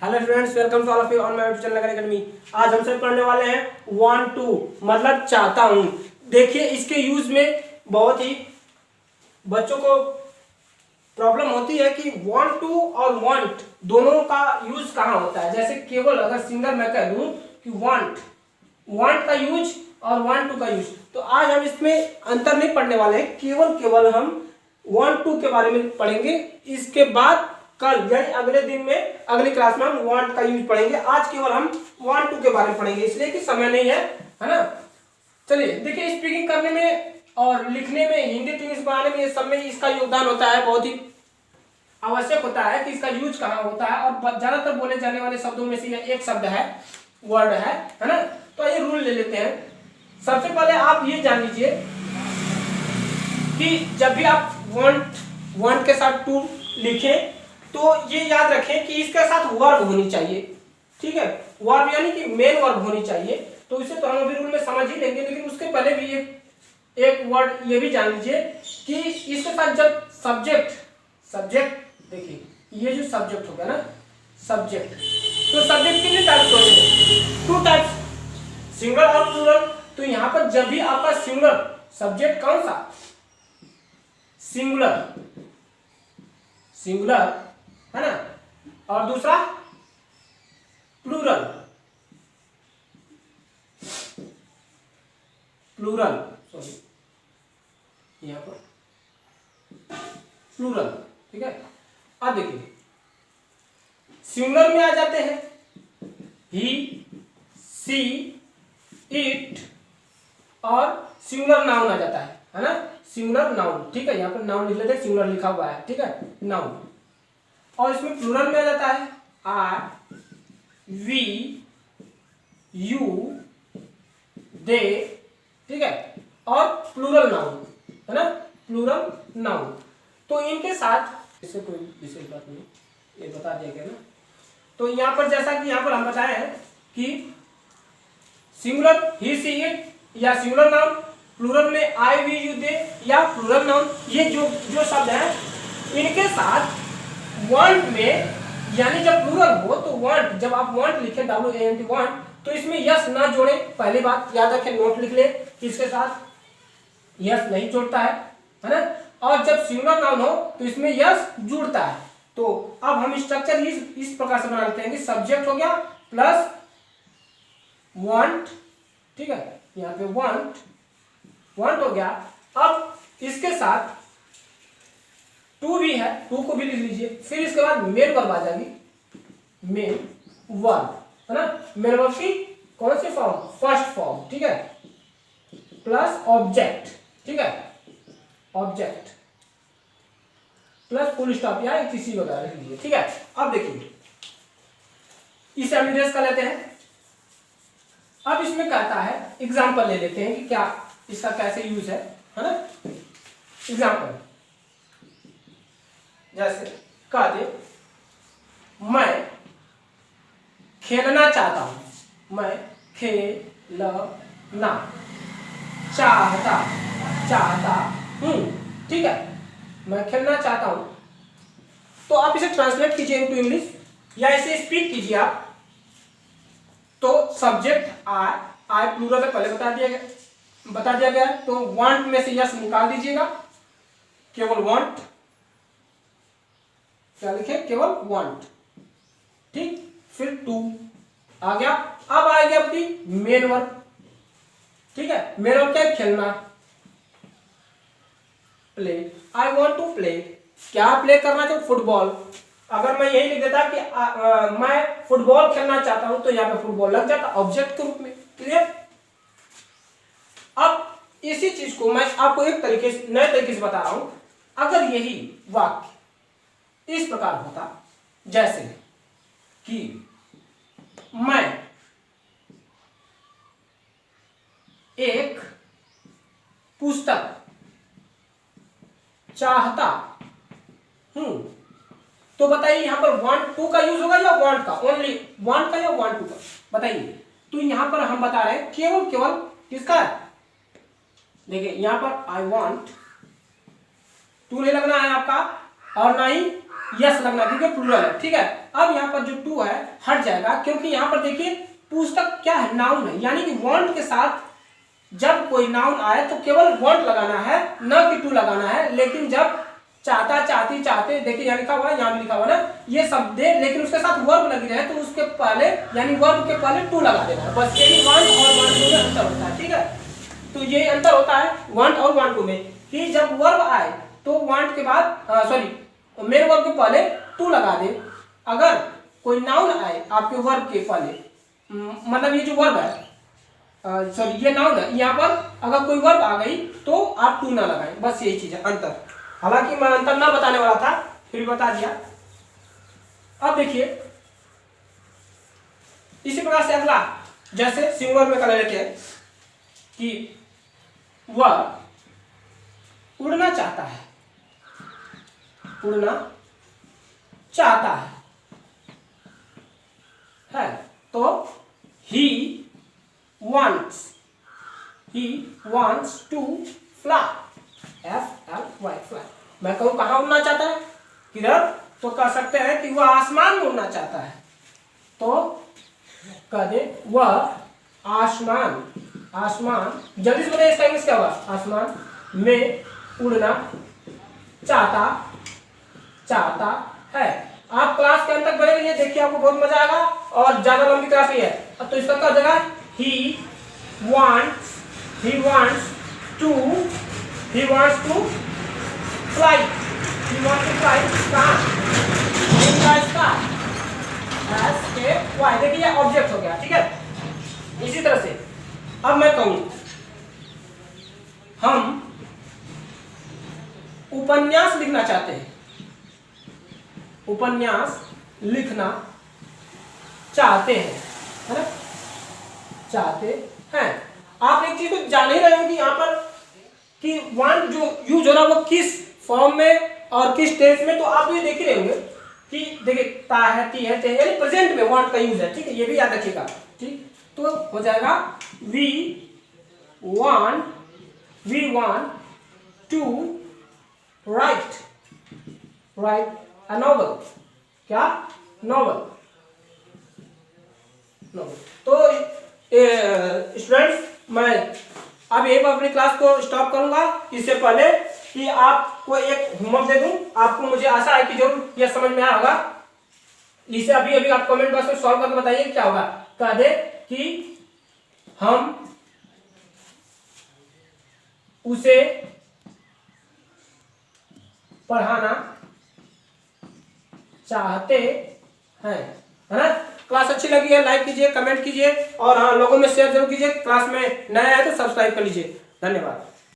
Hello friends, welcome to all of you on my YouTube channel academy. आज हम सब पढ़ने वाले हैं वांट टू, मतलब चाहता हूं। देखिए, इसके यूज में बहुत ही बच्चों को प्रॉब्लम होती है कि वांट टू और वांट दोनों का यूज कहाँ होता है। जैसे केवल अगर सिंगल मैं कह दूं कि वांट का यूज और वांट टू का यूज, तो आज हम इसमें अंतर नहीं पढ़ने वाले हैं। केवल हम वांट टू के बारे में पढ़ेंगे। इसके बाद कल यानी अगले दिन में अगली क्लास में हम वांट का यूज पढ़ेंगे। आज केवल हम वांट टू के बारे में पढ़ेंगे, इसलिए कि समय नहीं है ना। चलिए देखिए, स्पीकिंग करने में और लिखने में, हिंदी टू इंग्लिश बनाने में, ये सब में इसका योगदान होता है। बहुत ही आवश्यक होता है कि इसका यूज कहाँ होता है। और ज्यादातर बोले जाने वाले शब्दों में से यह एक शब्द है, वर्ड है ना। तो ये रूल ले लेते हैं। सबसे पहले आप ये जान लीजिए कि जब भी आप वांट के साथ टू लिखें तो ये याद रखें कि इसके साथ वर्ब होनी चाहिए। ठीक है, वर्ब यानी कि मेन वर्ब होनी चाहिए। तो इसे तो हम अभी रूल में समझ ही लेंगे, लेकिन उसके पहले भी एक वर्ड ये भी जान लीजिए कि इसके साथ जब सब्जेक्ट देखिए, ये जो सब्जेक्ट हो गया ना, सब्जेक्ट, तो सब्जेक्ट कितने टाइप्स होते हैं? 2 टाइप्स, सिंगुलर और प्लूरल। तो यहां पर जब भी आपका सिंगुलर सब्जेक्ट कौन सा? सिंगुलर है ना, और दूसरा प्लूरल सॉरी, यहां पर प्लूरल। ठीक है, अब देखिए सिंगुलर में आ जाते हैं ही, सी, इट, और सिंगुलर नाउन आ जाता है ना, सिंगुलर नाउन। ठीक है, यहाँ पर नाउन लिख लेते हैं, सिंगुलर लिखा हुआ है। ठीक है, नाउन। और इसमें प्लूरल में आ जाता है आई, वी, यू, दे। ठीक है, और प्लूरल नाउन है ना, प्लूरल नाउन। तो इनके साथ इससे कोई विशेष बात नहीं, ये बता दिया गया ना। तो यहाँ पर जैसा कि यहाँ पर हम बताए हैं कि सिंगुलर ही, सी, इट या सिंगुलर नाउन, प्लूरल में आई, वी, यू, दे या प्लूरल नाउन, ये जो शब्द है इनके साथ वांट में, यानी जब प्लूरल हो तो वांट, जब आप वांट लिखें WANT वांट, तो इसमें यस ना जोड़े। पहली बात याद रखें, नोट लिख ले कि इसके साथ यस नहीं जोड़ता है ना। और जब सिंगुलर नाउन हो तो इसमें यस जुड़ता है। तो अब हम स्ट्रक्चर इस प्रकार से बना लेते हैं कि सब्जेक्ट हो गया प्लस वांट। ठीक है, यहाँ पे वांट हो गया। अब इसके साथ टू भी है, टू को भी लिख लीजिए। फिर इसके बाद मेन वर्ब आ जाएगी, मेन वर्ब है ना। मेन वर्ब की कौन सी फॉर्म? First form. ठीक है, प्लस ऑब्जेक्ट। ठीक है, ऑब्जेक्ट प्लस फुल स्टॉप या किसी वगैरह लिख लीजिए। ठीक है, अब देखिए इसे हम इरेज कर लेते हैं। अब इसमें कहता है, एग्जाम्पल ले लेते हैं कि क्या इसका कैसे यूज है ना। एग्जाम्पल जैसे कह दे, मैं खेलना चाहता हूं, मैं खेलना चाहता हूं। ठीक है, मैं खेलना चाहता हूं। तो आप इसे ट्रांसलेट कीजिए इनटू इंग्लिश या इसे स्पीक कीजिए आप। तो सब्जेक्ट आई प्लूरल है, पहले बता दिया गया है। तो वांट में से यस निकाल दीजिएगा, केवल वांट। क्या लिखे? केवल वांट। ठीक, फिर टू आ गया। अब आ गया आपकी मेन वर्ब। ठीक है, मेन वर्ब क्या है? खेलना, play. I want to play, क्या प्ले करना चाहिए? फुटबॉल। अगर मैं यही लिख देता कि मैं फुटबॉल खेलना चाहता हूं, तो यहाँ पे फुटबॉल लग जाता ऑब्जेक्ट के रूप में। क्लियर? अब इसी चीज को मैं आपको एक नए तरीके से बता रहा हूं। अगर यही वाक्य इस प्रकार होता, जैसे कि मैं एक पुस्तक चाहता हूं, तो बताइए यहां पर वांट टू का यूज होगा या वांट का? ओनली वांट का या वांट टू का? बताइए। तो यहां पर हम बता रहे हैं केवल किसका? देखिए यहां पर आई वांट, टू नहीं लगना है आपका, और ना ही यस लगना क्योंकि प्लूरल है, ठीक है। अब यहाँ पर जो टू है हट जाएगा, क्योंकि यहाँ पर देखिए पुस्तक क्या है, नाउन है, यानी कि वांट के साथ जब कोई नाउन आए तो केवल वांट लगाना है, न कि टू लगाना है। लेकिन जब चाहता, चाहती, चाहते, देखिए यहाँ लिखा हुआ है, यहाँ भी लिखा हुआ ना, ये शब्द दे, लेकिन उसके साथ वर्ब लगी रहे तो उसके पहले यानी वर्ब के पहले टू लगा देना है, बस यही वांट और वांट टू में अंतर होता है, ठीक है। तो ये अंतर होता है वांट और वांट टू में कि जब वर्ब आए तो वांट के बाद सॉरी मेन वर्ब के पहले टू लगा दे। अगर कोई नाउन आए आपके वर्ब के पहले, मतलब ये जो वर्ब है सॉरी ये नाउन है, यहाँ पर अगर कोई वर्ब आ गई तो आप टू ना लगाएं, बस यही चीज है अंतर। हालांकि मैं अंतर ना बताने वाला था, फिर भी बता दिया। अब देखिए इसी प्रकार से अगला, जैसे सिंगुलर में कर लेते हैं कि वह उड़ना चाहता है, उड़ना चाहता है तो he wants to fly, FLY fly। मैं कहूँ कहाँ उड़ना चाहता है, किधर, तो कह सकते हैं कि वह आसमान में उड़ना चाहता है, तो कह दे वह आसमान, आसमान, जल्दी से बताइए इसका इंग्लिश क्या होगा, आसमान में उड़ना चाहता है। आप क्लास के अंत तक बने रहिए, देखिए आपको बहुत मजा आएगा और ज्यादा लंबी क्लास नहीं है। अब तो इसका क्या हो जाएगा, he wants to fly, कहाँ, in the sky, SKY, देखिए ऑब्जेक्ट हो गया, ठीक है। इसी तरह से अब मैं कहूँ हम उपन्यास लिखना चाहते हैं, उपन्यास लिखना चाहते हैं, है ना, चाहते हैं। आप एक चीज को जान ही रहे हो कि यहाँ पर कि वांट जो यूज हो रहा है वो किस फॉर्म में और किस टेंस में, तो आप ये देख ही रहे होंगे कि देखिए ता है, ती है, ते, यानी प्रेजेंट में वांट का यूज है, ठीक है, ये भी याद रखिएगा, ठीक। तो हो जाएगा we want to write a novel, क्या, नॉवल। तो स्टूडेंट्स मैं अब यहीं पर अपनी क्लास को स्टॉप करूंगा। इससे पहले कि आपको एक होमवर्क दे दूं, आपको मुझे आशा है कि जरूर यह समझ में आया होगा। इसे अभी अभी आप कमेंट बॉक्स में सॉल्व करके बताइए क्या होगा। कह दे कि हम उसे पढ़ाना चाहते हैं, है ना। क्लास अच्छी लगी है लाइक कीजिए, कमेंट कीजिए और हाँ लोगों में शेयर जरूर कीजिए। क्लास में नया है तो सब्सक्राइब कर लीजिए। धन्यवाद।